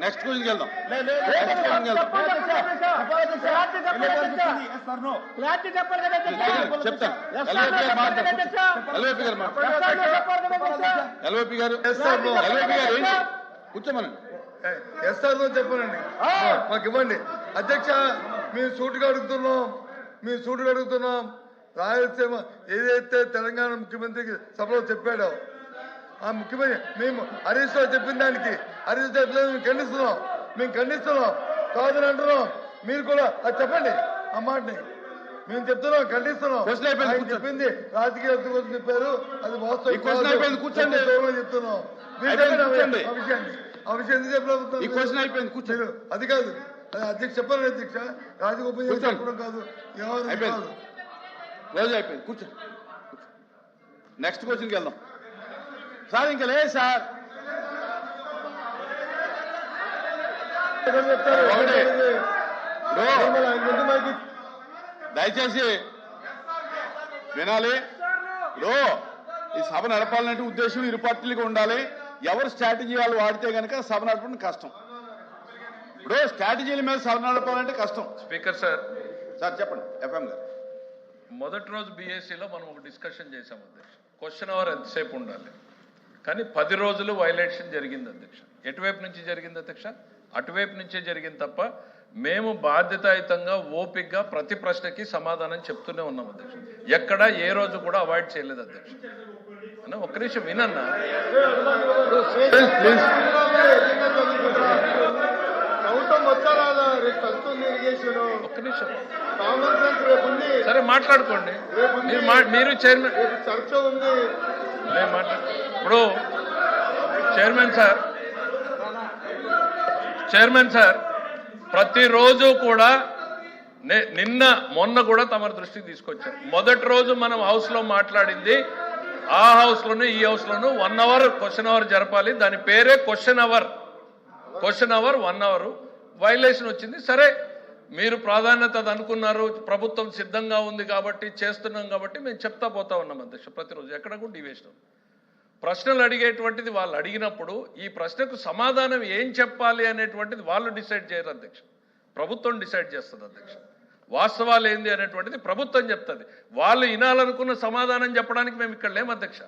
Next క్వశ్చన్కి వెళ్దాం. చెప్తాను. ఎల్వైపీ గారు కూర్చోమనండి. ఎస్ఆర్తో చెప్పనండి, మాకు ఇవ్వండి. అధ్యక్ష, మేము సూటుగా అడుగుతున్నాం. రాయలసీమ ఏదైతే తెలంగాణ ముఖ్యమంత్రికి సభలో చెప్పాడో ఆ ముఖ్యమంత్రి మేము హరీష్ రావు చెప్పిన దానికి హరీష్ చెప్పలేదు మేము ఖండిస్తున్నాం కాదని అంటున్నాం. మీరు కూడా అది చెప్పండి, ఆ మాటని మేము చెప్తున్నాం, ఖండిస్తున్నాం. చెప్పింది రాజకీయ కోసం చెప్పారు, అది వాస్తవం చెప్తున్నాం. ఆ విషయం ఎందుకు చెప్పలేదు? అది కాదు, అది అధ్యక్ష చెప్పాలి. అధ్యక్ష రాజగోపాల్ చెప్పడం కాదు, కాదు. రోజు అయిపోయింది, కూర్చో. నెక్స్ట్ క్వశ్చన్కి వెళ్దాం సార్. ఇంకా లేదు సార్. దయచేసి వినాలి. ఈ సభ నడపాలంటే ఉద్దేశం ఇరు పార్టీలుగా ఉండాలి. ఎవరు స్ట్రాటజీ వాళ్ళు వాడితే కనుక సభ నడపడం కష్టం. ఇప్పుడు స్ట్రాటజీల మీద సభ నడపాలంటే కష్టం. స్పీకర్ సార్ చెప్పండి. ఎఫ్ఎం గారు, మొదటి రోజు బీఎస్సీలో మనం ఒక డిస్కషన్ చేశాం అధ్యక్ష. క్వశ్చన్ అవర్ ఎంతసేపు ఉండాలి, కానీ 10 రోజులు వైలేషన్ జరిగింది అధ్యక్ష. ఎటువైపు నుంచి జరిగింది అధ్యక్ష? అటువైపు నుంచే జరిగింది తప్ప మేము బాధ్యతాయుతంగా ఓపికగా ప్రతి ప్రశ్నకి సమాధానం చెప్తూనే ఉన్నాం అధ్యక్ష. ఎక్కడ ఏ రోజు కూడా అవాయిడ్ చేయలేదు అధ్యక్ష. అన్న ఒక్క నిమిషం వినన్నా. ఒక్క నిమిషం సరే మాట్లాడుకోండి. మీరు చైర్మన్ ఇప్పుడు చైర్మన్ సార్ ప్రతిరోజు కూడా నిన్న మొన్న కూడా తమ దృష్టికి తీసుకొచ్చారు. మొదటి రోజు మనం హౌస్ లో మాట్లాడింది ఆ హౌస్ లోను ఈ హౌస్ లోను 1 అవర్ క్వశ్చన్ అవర్ జరపాలి. దాని పేరే క్వశ్చన్ అవర్ 1 అవర్. వైలేషన్ వచ్చింది. సరే మీరు ప్రాధాన్యత అనుకున్నారు, ప్రభుత్వం సిద్ధంగా ఉంది కాబట్టి చేస్తున్నాం కాబట్టి మేము చెప్తా పోతా ఉన్నాం అధ్యక్ష. ప్రతిరోజు ఎక్కడ కూడా డివేషన్ ప్రశ్నలు అడిగేటువంటిది వాళ్ళు అడిగినప్పుడు ఈ ప్రశ్నకు సమాధానం ఏం చెప్పాలి అనేటువంటిది వాళ్ళు డిసైడ్ చేయరు అధ్యక్ష, ప్రభుత్వం డిసైడ్ చేస్తుంది అధ్యక్ష. వాస్తవాలు ఏంది అనేటువంటిది ప్రభుత్వం చెప్తుంది. వాళ్ళు వినాలనుకున్న సమాధానం చెప్పడానికి మేము ఇక్కడ లేము అధ్యక్ష.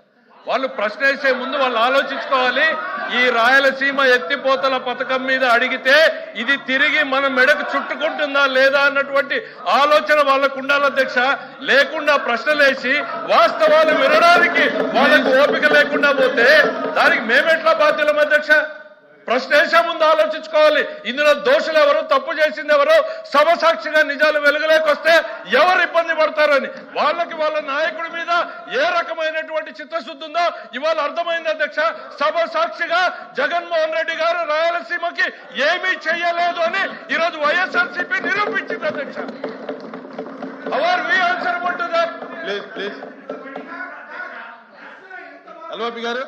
వాళ్ళు ప్రశ్న వేసే ముందు వాళ్ళు ఆలోచించుకోవాలి. ఈ రాయలసీమ ఎత్తిపోతల పథకం మీద అడిగితే ఇది తిరిగి మన మెడకు చుట్టుకుంటుందా లేదా అన్నటువంటి ఆలోచన వాళ్ళకు ఉండాలి అధ్యక్ష. లేకుండా ప్రశ్నలేసి వాస్తవాలు వినడానికి వాళ్ళకు ఓపిక లేకుండా పోతే దానికి మేమెట్లా బాధ్యులం అధ్యక్ష? ప్రశ్న వేసే ముందు ఆలోచించుకోవాలి. ఇందులో దోషులు ఎవరు, తప్పు చేసింది ఎవరో, సభ సాక్షిగా నిజాలు వెలుగులేకొస్తే ఎవరు ఇబ్బంది పడతారని వాళ్ళకి వాళ్ళ నాయకుడి మీద ఏ రకమైనటువంటి చిత్తశుద్ధి ఉందో ఇవాళ అర్థమైంది అధ్యక్ష. సభ సాక్షిగా జగన్మోహన్ రెడ్డి గారు రాయలసీమకి ఏమీ చెయ్యలేదు అని ఈరోజు వైఎస్ఆర్సీపీ నిరూపించింది అధ్యక్ష. Our we answerable to that. Please ఎల్వైపీ గారు.